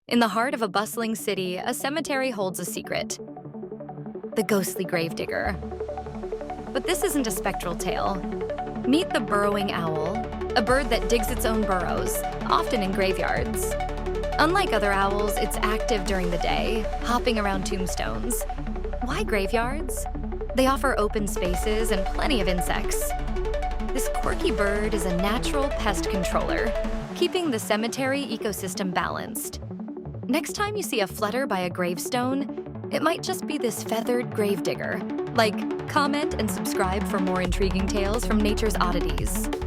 In the heart of a bustling city, a cemetery holds a secret: the ghostly gravedigger. But this isn't a spectral tale. Meet the burrowing owl, a bird that digs its own burrows, often in graveyards. Unlike other owls, it's active during the day, hopping around tombstones. Why graveyards? They offer open spaces and plenty of insects. This quirky bird is a natural pest controller, keeping the cemetery ecosystem balanced. Next time you see a flutter by a gravestone, it might just be this feathered gravedigger. Like, comment and subscribe for more intriguing tales from nature's oddities.